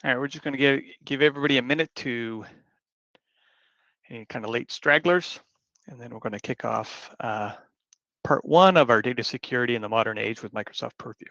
All right, we're just going to give everybody a minute to any kind of late stragglers, and then we're going to kick off part one of our data security in the modern age with Microsoft Purview.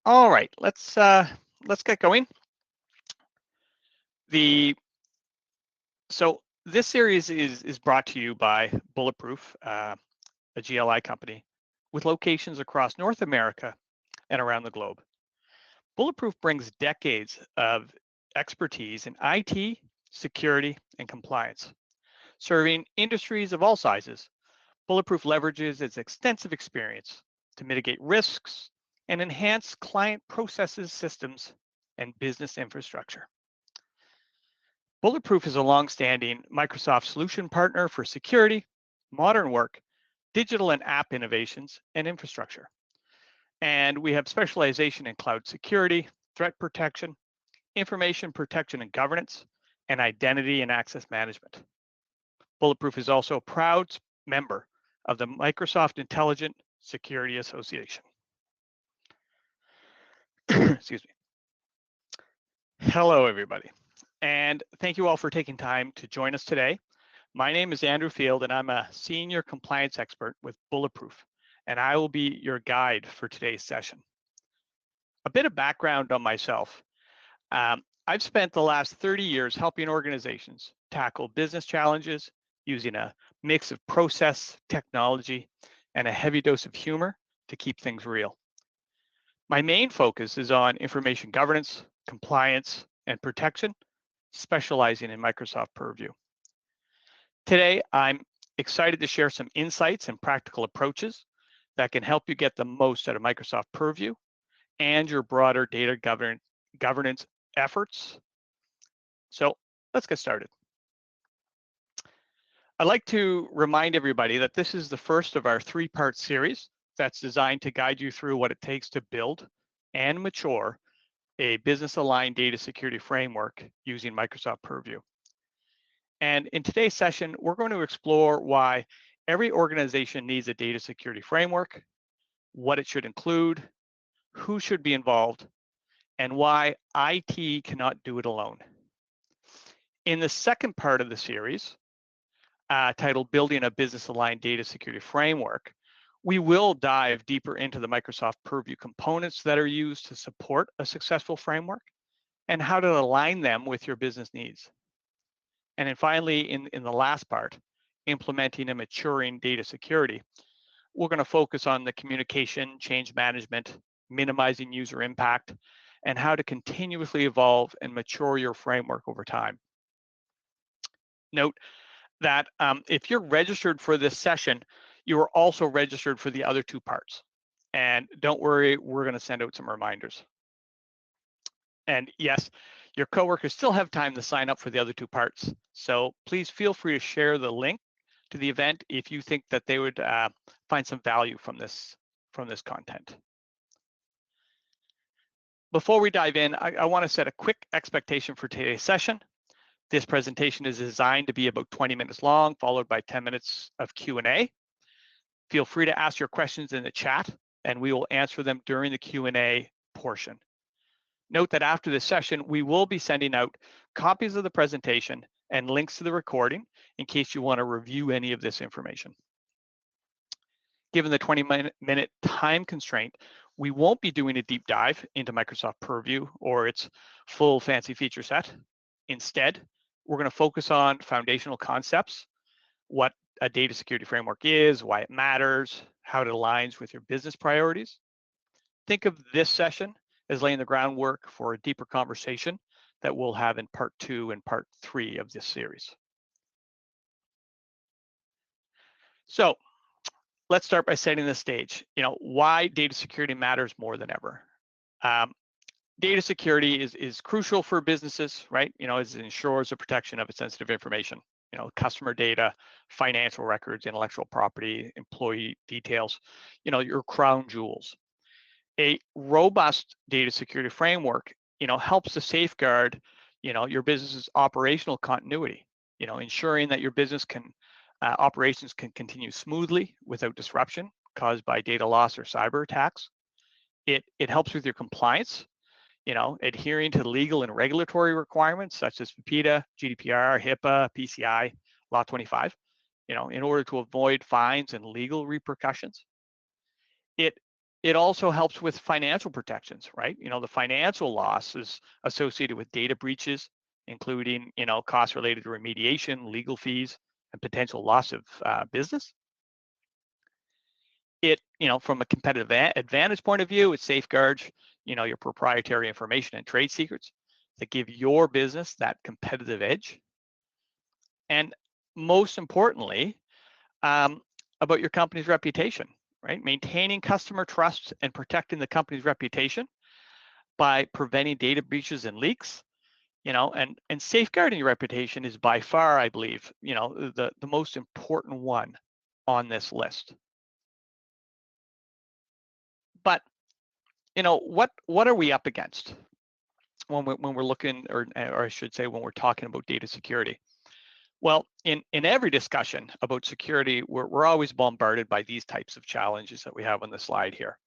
All right, let's get going. So this series is brought to you by Bulletproof, a GLI company with locations across North America and around the globe. Bulletproof brings decades of expertise in IT, security, and compliance. Serving industries of all sizes, Bulletproof leverages its extensive experience to mitigate risks and enhance client processes, systems, and business infrastructure. Bulletproof is a long-standing Microsoft solution partner for security, modern work, digital and app innovations, and infrastructure. And we have specialization in cloud security, threat protection, information protection and governance, and identity and access management. Bulletproof is also a proud member of the Microsoft Intelligent Security Association. Excuse me. Hello, everybody. And thank you all for taking time to join us today. My name is Andrew Field, and I'm a senior compliance expert with Bulletproof, and I will be your guide for today's session. A bit of background on myself. I've spent the last 30 years helping organizations tackle business challenges using a mix of process, technology, and a heavy dose of humor to keep things real. My main focus is on information governance, compliance, and protection, specializing in Microsoft Purview. Today, I'm excited to share some insights and practical approaches that can help you get the most out of Microsoft Purview and your broader data governance efforts. So let's get started. I'd like to remind everybody that this is the first of our three-part series that's designed to guide you through what it takes to build and mature a business-aligned data security framework using Microsoft Purview. And in today's session, we're going to explore why every organization needs a data security framework, what it should include, who should be involved, and why IT cannot do it alone. In the second part of the series, titled Building a Business-Aligned Data Security Framework, we will dive deeper into the Microsoft Purview components that are used to support a successful framework and how to align them with your business needs. And then finally, in the last part, implementing and maturing data security, we're going to focus on the communication, change management, minimizing user impact, and how to continuously evolve and mature your framework over time. Note that if you're registered for this session, you are also registered for the other two parts. And don't worry, we're going to send out some reminders. And yes, your coworkers still have time to sign up for the other two parts. So please feel free to share the link to the event if you think that they would find some value from this content. Before we dive in, I want to set a quick expectation for today's session. This presentation is designed to be about 20 minutes long, followed by 10 minutes of Q&A. Feel free to ask your questions in the chat, and we will answer them during the Q&A portion. Note that after this session, we will be sending out copies of the presentation and links to the recording in case you want to review any of this information. Given the 20-minute time constraint, we won't be doing a deep dive into Microsoft Purview or its full fancy feature set. Instead, we're going to focus on foundational concepts, what a data security framework is, why it matters, how it aligns with your business priorities. Think of this session as laying the groundwork for a deeper conversation that we'll have in part 2 and part 3 of this series. So let's start by setting the stage. Why data security matters more than ever. Um, Data security is crucial for businesses, right? As it ensures the protection of its sensitive information. Customer data, financial records, intellectual property, employee details. Your crown jewels. A robust data security framework, helps to safeguard, your business's operational continuity. Ensuring that your business can operations can continue smoothly without disruption caused by data loss or cyber attacks. It helps with your compliance, adhering to legal and regulatory requirements such as PIPEDA, GDPR, HIPAA, PCI, Law 25, in order to avoid fines and legal repercussions. It it also helps with financial protections, right? The financial losses associated with data breaches, including, costs related to remediation, legal fees, and potential loss of business. From a competitive advantage point of view, it safeguards, your proprietary information and trade secrets that give your business that competitive edge. And most importantly, about your company's reputation, right? Maintaining customer trust and protecting the company's reputation by preventing data breaches and leaks, and safeguarding your reputation is by far, I believe, the most important one on this list. But what are we up against when we're looking, or I should say, when we're talking about data security? Well, in every discussion about security, we're always bombarded by these types of challenges that we have on the slide here.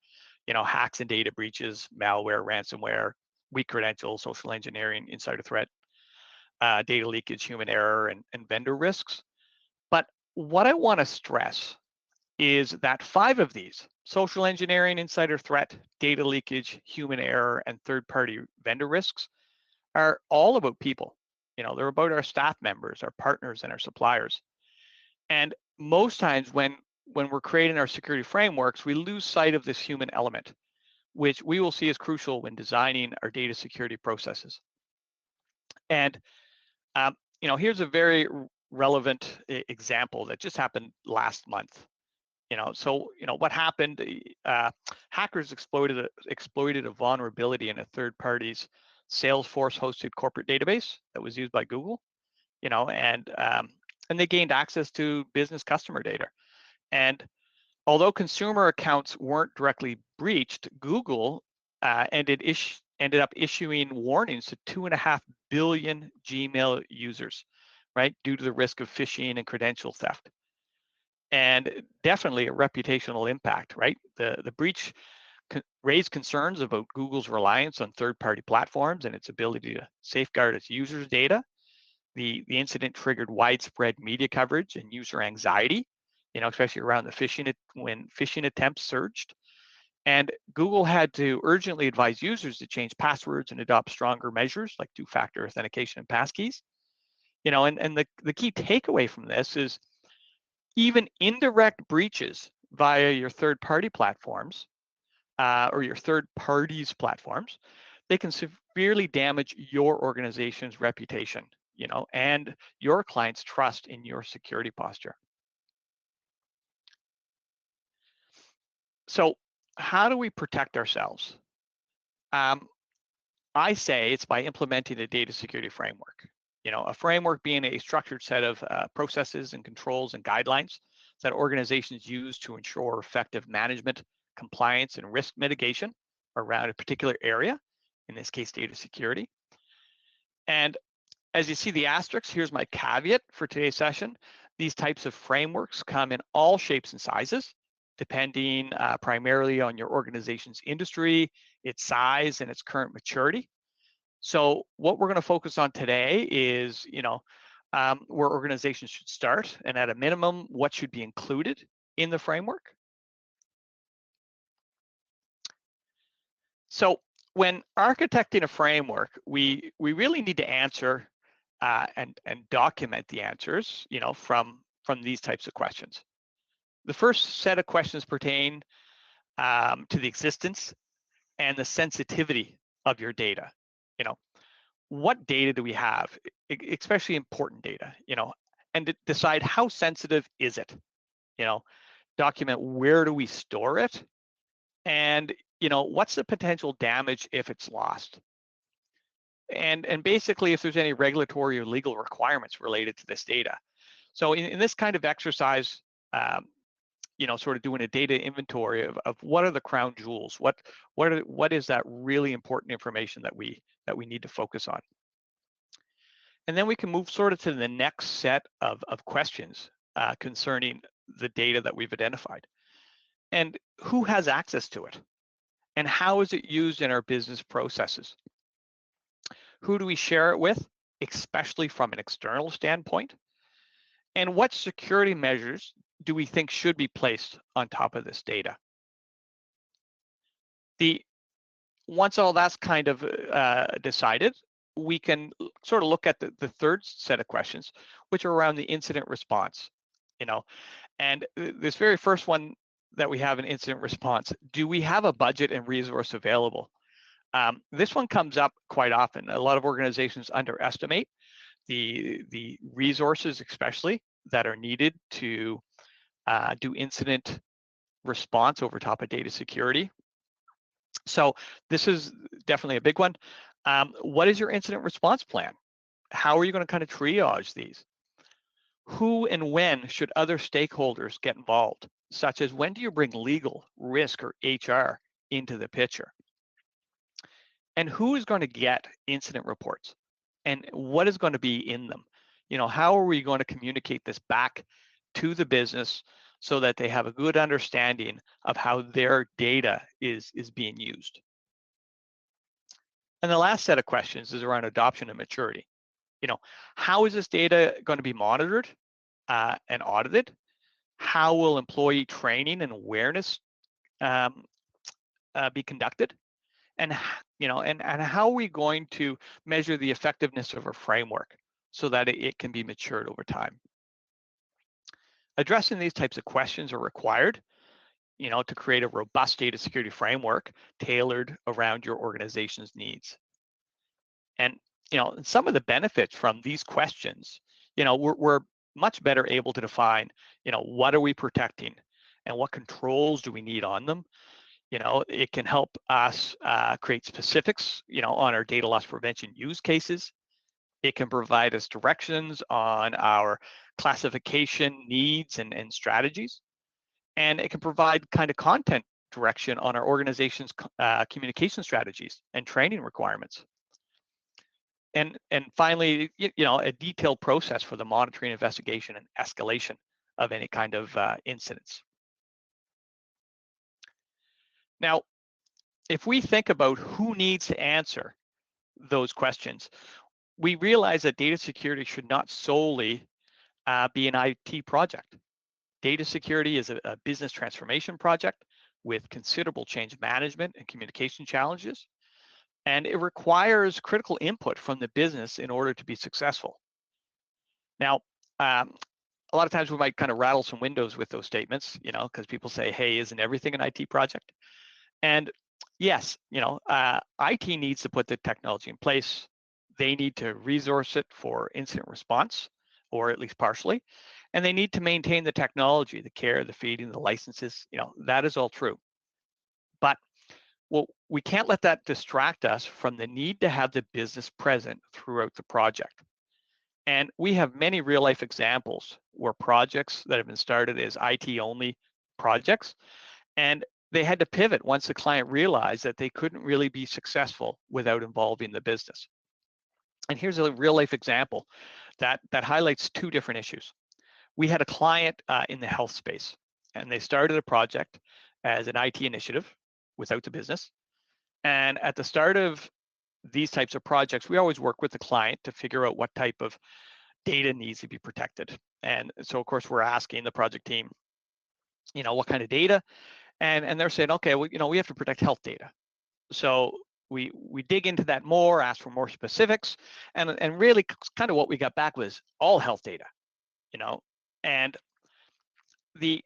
Hacks and data breaches, malware, ransomware, weak credentials, social engineering, insider threat, data leakage, human error, and vendor risks. But what I want to stress is that 5 of these, social engineering, insider threat, data leakage, human error, and third-party vendor risks, are all about people. They're about our staff members, our partners, and our suppliers. And most times when we're creating our security frameworks, we lose sight of this human element, which we will see as crucial when designing our data security processes. And here's a very relevant example that just happened last month. What happened? Hackers exploited a vulnerability in a third party's Salesforce-hosted corporate database that was used by Google. And they gained access to business customer data. And although consumer accounts weren't directly breached, Google ended up issuing warnings to 2.5 billion Gmail users, right, due to the risk of phishing and credential theft. And definitely a reputational impact, right? The breach raised concerns about Google's reliance on third-party platforms and its ability to safeguard its users' data. The incident triggered widespread media coverage and user anxiety, especially around when phishing attempts surged. And Google had to urgently advise users to change passwords and adopt stronger measures like two-factor authentication and passkeys. And the key takeaway from this is even indirect breaches via your third-party platforms or your third parties platforms, they can severely damage your organization's reputation, and your client's trust in your security posture. So how do we protect ourselves? I say it's by implementing a data security framework. A framework being a structured set of processes and controls and guidelines that organizations use to ensure effective management, compliance, and risk mitigation around a particular area, in this case, data security. And as you see the asterisks, here's my caveat for today's session. These types of frameworks come in all shapes and sizes, depending primarily on your organization's industry, its size, and its current maturity. So what we're going to focus on today is, where organizations should start, and at a minimum, what should be included in the framework. So when architecting a framework, we really need to answer and document the answers, from these types of questions. The first set of questions pertain to the existence and the sensitivity of your data. What data do we have, especially important data, and to decide how sensitive is it? document where do we store it, and what's the potential damage if it's lost, and basically if there's any regulatory or legal requirements related to this data. So in this kind of exercise, um, sort of doing a data inventory of what are the crown jewels, what is that really important information that we need to focus on. And then we can move sort of to the next set of questions concerning the data that we've identified. And who has access to it? And how is it used in our business processes? Who do we share it with, especially from an external standpoint? And what security measures do we think should be placed on top of this data? Once all that's kind of decided, we can sort of look at the third set of questions, which are around the incident response. And this very first one that we have an incident response, do we have a budget and resource available? This one comes up quite often. A lot of organizations underestimate the resources, especially that are needed to do incident response over top of data security. So this is definitely a big one. What is your incident response plan? How are you going to kind of triage these? Who and when should other stakeholders get involved, such as when do you bring legal, risk, or HR into the picture? And who is going to get incident reports? And what is going to be in them? How are we going to communicate this back to the business so that they have a good understanding of how their data is being used? And the last set of questions is around adoption and maturity. How is this data going to be monitored and audited? How will employee training and awareness be conducted? And and how are we going to measure the effectiveness of our framework so that it can be matured over time? Addressing these types of questions are required, to create a robust data security framework tailored around your organization's needs. And some of the benefits from these questions, we're much better able to define, what are we protecting and what controls do we need on them. It can help us create specifics, on our data loss prevention use cases. It can provide us directions on our classification needs and strategies. And it can provide kind of content direction on our organization's communication strategies and training requirements. And finally, a detailed process for the monitoring, investigation, and escalation of any kind of incidents. Now, if we think about who needs to answer those questions, we realize that data security should not solely be an IT project. Data security is a business transformation project with considerable change management and communication challenges, and it requires critical input from the business in order to be successful. Now, a lot of times we might kind of rattle some windows with those statements, because people say, hey, isn't everything an IT project? And yes, IT needs to put the technology in place. They need to resource it for incident response, or at least partially. And they need to maintain the technology, the care, the feeding, the licenses, that is all true. But we can't let that distract us from the need to have the business present throughout the project. And we have many real life examples where projects that have been started as IT only projects, and they had to pivot once the client realized that they couldn't really be successful without involving the business. And here's a real life example that highlights two different issues. We had a client in the health space, and they started a project as an IT initiative without the business. And at the start of these types of projects, we always work with the client to figure out what type of data needs to be protected. And so, of course, we're asking the project team, what kind of data? And they're saying, okay, well, we have to protect health data. So we dig into that more, ask for more specifics, and really kind of what we got back was all health data, and the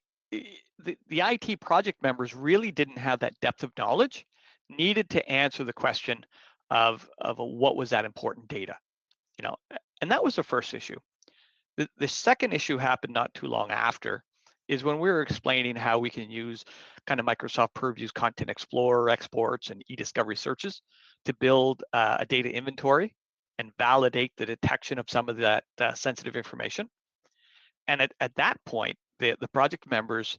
IT project members really didn't have that depth of knowledge needed to answer the question of what was that important data, and that was the first issue. The second issue happened not too long after, is when we were explaining how we can use kind of Microsoft Purview's Content Explorer exports and e-discovery searches to build a data inventory and validate the detection of some of that sensitive information. And at that point, the project members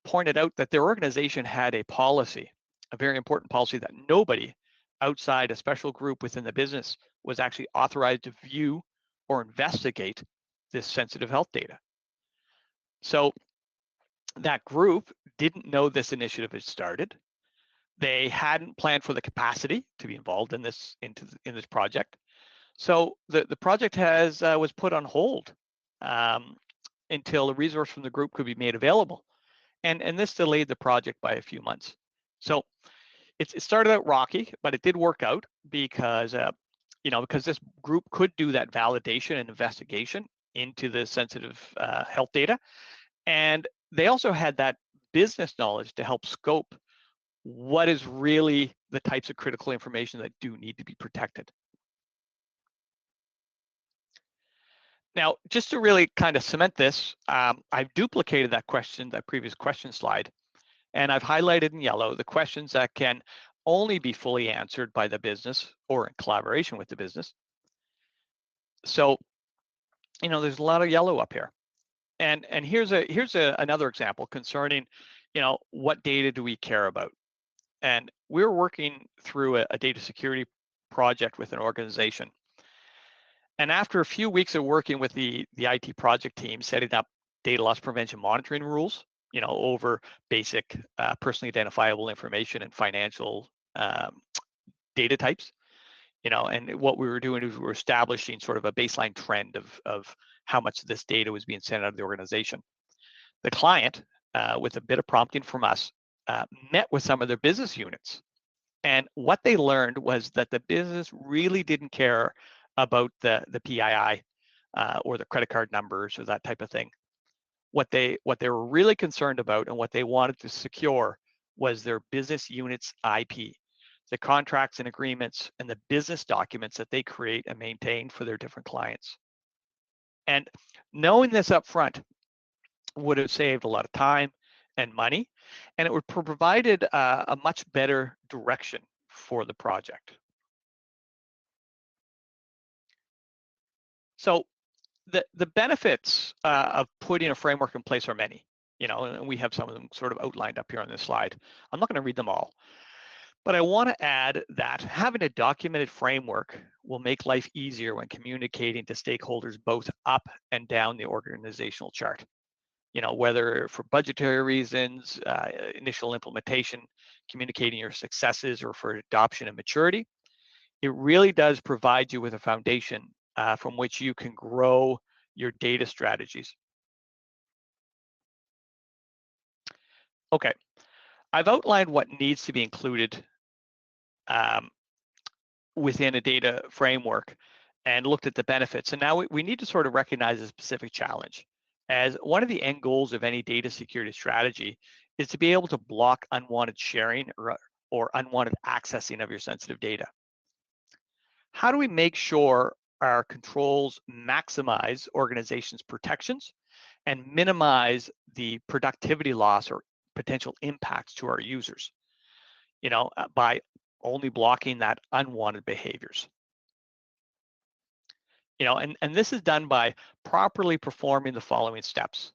pointed out that their organization had a policy, a very important policy, that nobody outside a special group within the business was actually authorized to view or investigate this sensitive health data. So that group didn't know this initiative had started. They hadn't planned for the capacity to be involved in this project. So the project was put on hold until a resource from the group could be made available, and this delayed the project by a few months. So it started out rocky, but it did work out because because this group could do that validation and investigation into the sensitive health data, and they also had that business knowledge to help scope what is really the types of critical information that do need to be protected. Now, just to really kind of cement this, I've duplicated that previous question slide, and I've highlighted in yellow the questions that can only be fully answered by the business or in collaboration with the business. So, there's a lot of yellow up here. And here's another example concerning, what data do we care about? And we're working through a data security project with an organization. And after a few weeks of working with the IT project team, setting up data loss prevention monitoring rules, over basic personally identifiable information and financial data types, and what we were doing is we were establishing sort of a baseline trend of how much of this data was being sent out of the organization. The client, with a bit of prompting from us, met with some of their business units. And what they learned was that the business really didn't care about the PII or the credit card numbers or that type of thing. What they were really concerned about and what they wanted to secure was their business unit's IP, the contracts and agreements and the business documents that they create and maintain for their different clients. And knowing this up front would have saved a lot of time and money, and it would have provided a much better direction for the project. So the benefits of putting a framework in place are many, and we have some of them sort of outlined up here on this slide. I'm not going to read them all, but I want to add that having a documented framework will make life easier when communicating to stakeholders both up and down the organizational chart. Whether for budgetary reasons, initial implementation, communicating your successes, or for adoption and maturity, it really does provide you with a foundation from which you can grow your data strategies. Okay, I've outlined what needs to be included within a data framework and looked at the benefits. And now we need to sort of recognize a specific challenge. As one of the end goals of any data security strategy is to be able to block unwanted sharing or unwanted accessing of your sensitive data. How do we make sure our controls maximize organizations' protections and minimize the productivity loss or potential impacts to our users, by only blocking that unwanted behaviors? And this is done by properly performing the following steps.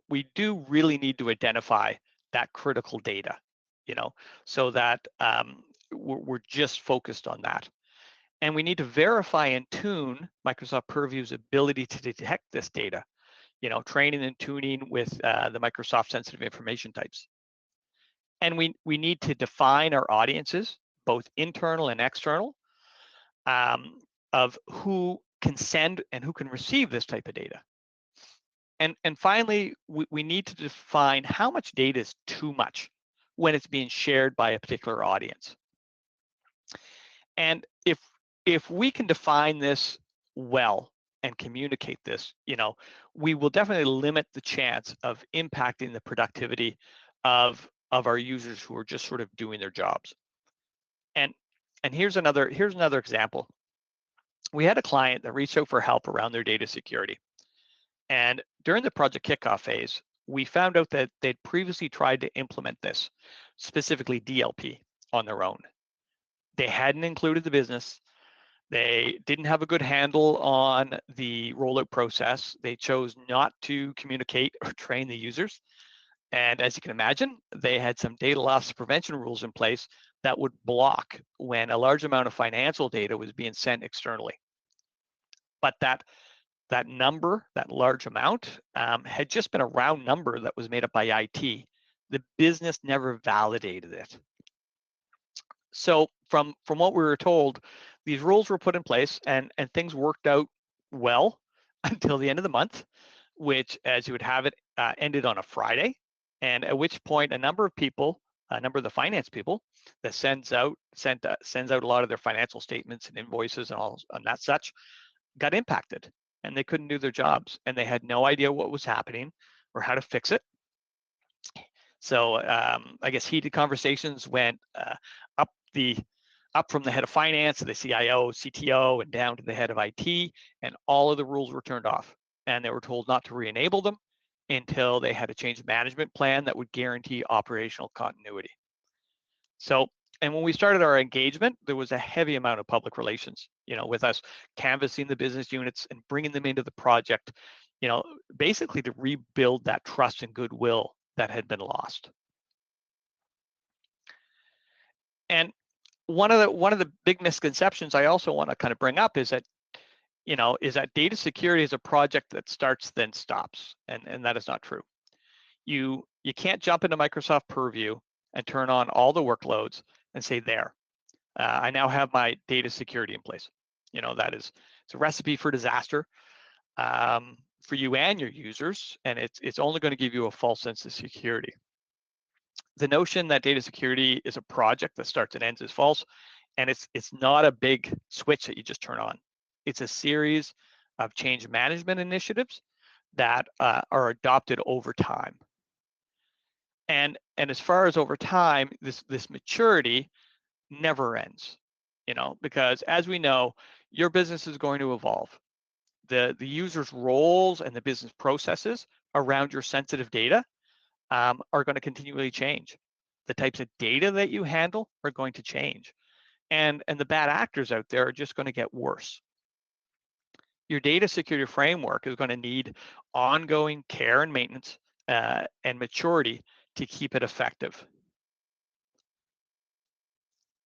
We do really need to identify that critical data, so that we're just focused on that. And we need to verify and tune Microsoft Purview's ability to detect this data, training and tuning with the Microsoft sensitive information types. And we need to define our audiences, both internal and external, of who can send and who can receive this type of data. And finally, we need to define how much data is too much when it's being shared by a particular audience. And if we can define this well and communicate this, we will definitely limit the chance of impacting the productivity of our users who are just sort of doing their jobs. And here's another example. We had a client that reached out for help around their data security. And during the project kickoff phase, we found out that they'd previously tried to implement this, specifically DLP, on their own. They hadn't included the business. They didn't have a good handle on the rollout process. They chose not to communicate or train the users. And as you can imagine, they had some data loss prevention rules in place that would block when a large amount of financial data was being sent externally. But that number, that large amount, had just been a round number that was made up by IT. The business never validated it. So from what we were told, these rules were put in place and things worked out well until the end of the month, which, as you would have it, ended on a Friday, and at which point a number of people, a number of the finance people that sends out a lot of their financial statements and invoices and all and that such, got impacted, and they couldn't do their jobs, and they had no idea what was happening or how to fix it. So I guess heated conversations went up from the head of finance to the CIO, CTO, and down to the head of IT, and all of the rules were turned off. And they were told not to re-enable them until they had a change management plan that would guarantee operational continuity. So, and when we started our engagement, there was a heavy amount of public relations, with us canvassing the business units and bringing them into the project, basically to rebuild that trust and goodwill that had been lost. And one of the big misconceptions I also want to kind of bring up is that data security is a project that starts then stops, and that is not true. You can't jump into Microsoft Purview and turn on all the workloads and say, there, I now have my data security in place. It's a recipe for disaster for you and your users, and it's only going to give you a false sense of security. The notion that data security is a project that starts and ends is false, and it's not a big switch that you just turn on. It's a series of change management initiatives that are adopted over time. And as far as over time, this maturity never ends, because as we know, your business is going to evolve. The user's roles and the business processes around your sensitive data are going to continually change. The types of data that you handle are going to change. And the bad actors out there are just going to get worse. Your data security framework is going to need ongoing care and maintenance and maturity to keep it effective.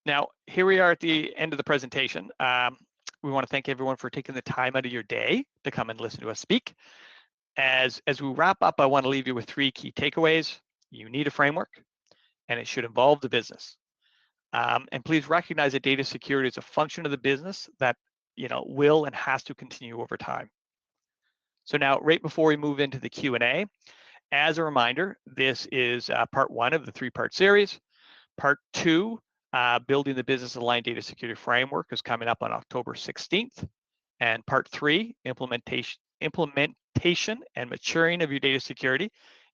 Now, here we are at the end of the presentation. We want to thank everyone for taking the time out of your day to come and listen to us speak. As we wrap up, I want to leave you with 3 key takeaways. You need a framework, and it should involve the business. And please recognize that data security is a function of the business that will and has to continue over time. So now, right before we move into the Q&A, as a reminder, this is part 1 of the 3-part series. Part 2, building the business aligned data security framework, is coming up on October 16th. And part 3, implementation and maturing of your data security,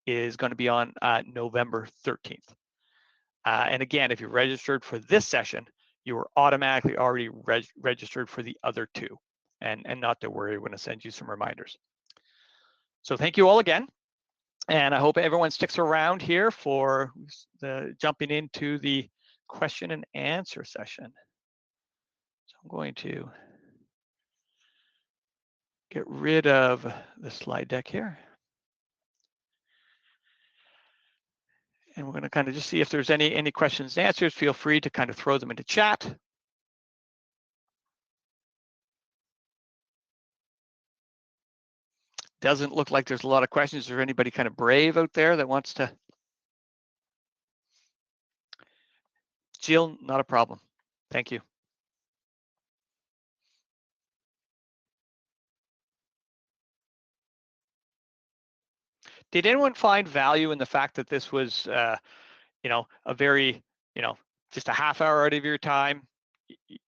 is going to be on November 13th. And again, if you're registered for this session, you are automatically already registered for the other 2. And not to worry, we're going to send you some reminders. So thank you all again. And I hope everyone sticks around here for the jumping into the question and answer session. So I'm going to get rid of the slide deck here. And we're going to kind of just see if there's any questions and answers. Feel free to kind of throw them into chat. Doesn't look like there's a lot of questions. Is there anybody kind of brave out there that wants to? Jill, not a problem. Thank you. Did anyone find value in the fact that this was, a very, just a half hour out of your time,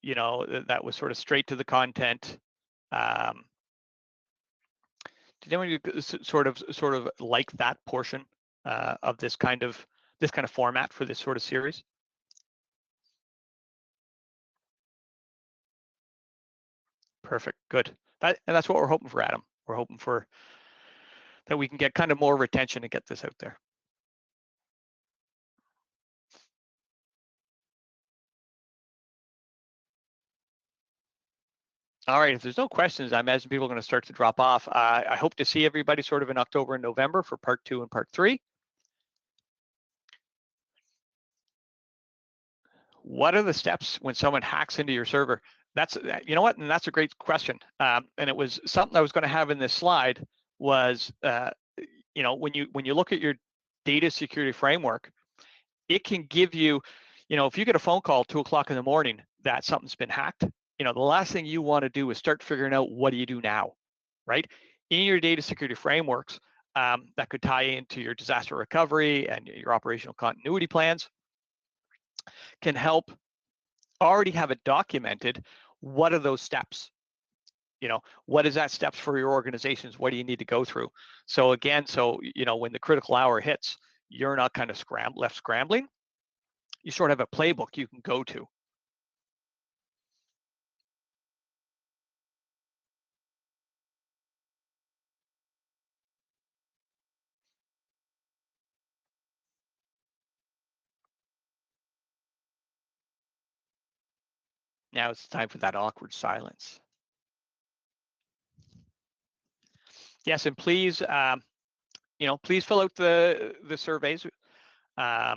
that was sort of straight to the content? Did anyone sort of like that portion of this kind of format for this sort of series? Perfect, good. And that's what we're hoping for, Adam. We're hoping for that we can get kind of more retention and get this out there. All right, if there's no questions, I imagine people are going to start to drop off. I hope to see everybody sort of in October and November for part 2 and part 3. What are the steps when someone hacks into your server? That's, you know what, and that's a great question. And it was something I was going to have in this slide was, you know, when you look at your data security framework, it can give you, you know, if you get a phone call 2 o'clock in the morning that something's been hacked, you know, the last thing you want to do is start figuring out what do you do now, right? In your data security frameworks, that could tie into your disaster recovery and your operational continuity plans, can help already have it documented. What are those steps? You know, what is that steps for your organizations? What do you need to go through? So again, so, you know, when the critical hour hits, you're not kind of left scrambling. You sort of have a playbook you can go to. Now it's time for that awkward silence. Yes, and please, you know, please fill out the surveys. You know,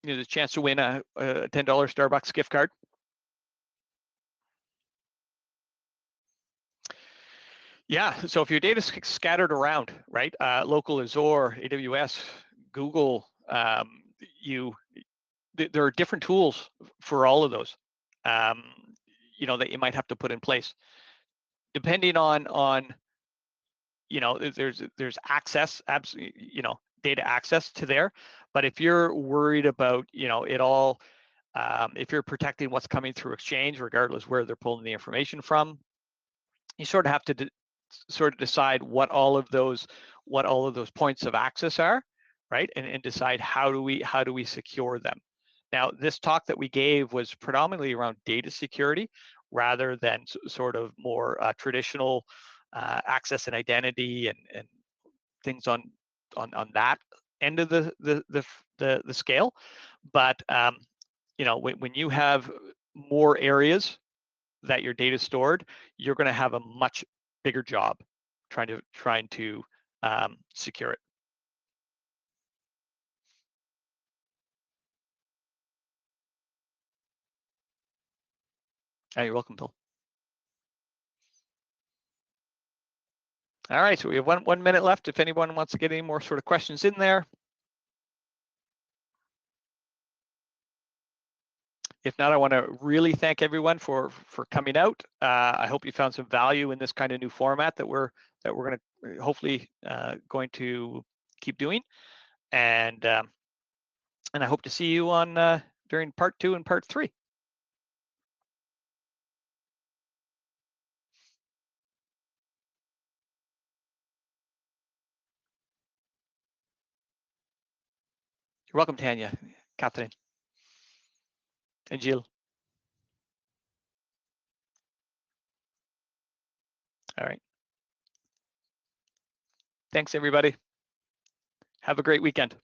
there's a chance to win a $10 Starbucks gift card. Yeah, so if your data is scattered around, right, local Azure, AWS, Google, there are different tools for all of those, you know, that you might have to put in place, depending on you know, there's access, absolutely, you know, data access to there. But if you're worried about, you know, it all, if you're protecting what's coming through Exchange, regardless where they're pulling the information from, you sort of have to sort of decide what all of those points of access are, right? And decide how do we secure them. Now, this talk that we gave was predominantly around data security rather than sort of more traditional access and identity and things on that end of the scale. But you know, when you have more areas that your data is stored, you're going to have a much bigger job trying to secure it. Oh, you're welcome, Bill. All right, so we have one minute left. If anyone wants to get any more sort of questions in there. If not, I want to really thank everyone for coming out. I hope you found some value in this kind of new format that we're going to hopefully going to keep doing, and I hope to see you on during part 2 and part 3. You're welcome, Tanya, Catherine, and Jill. All right. Thanks, everybody. Have a great weekend.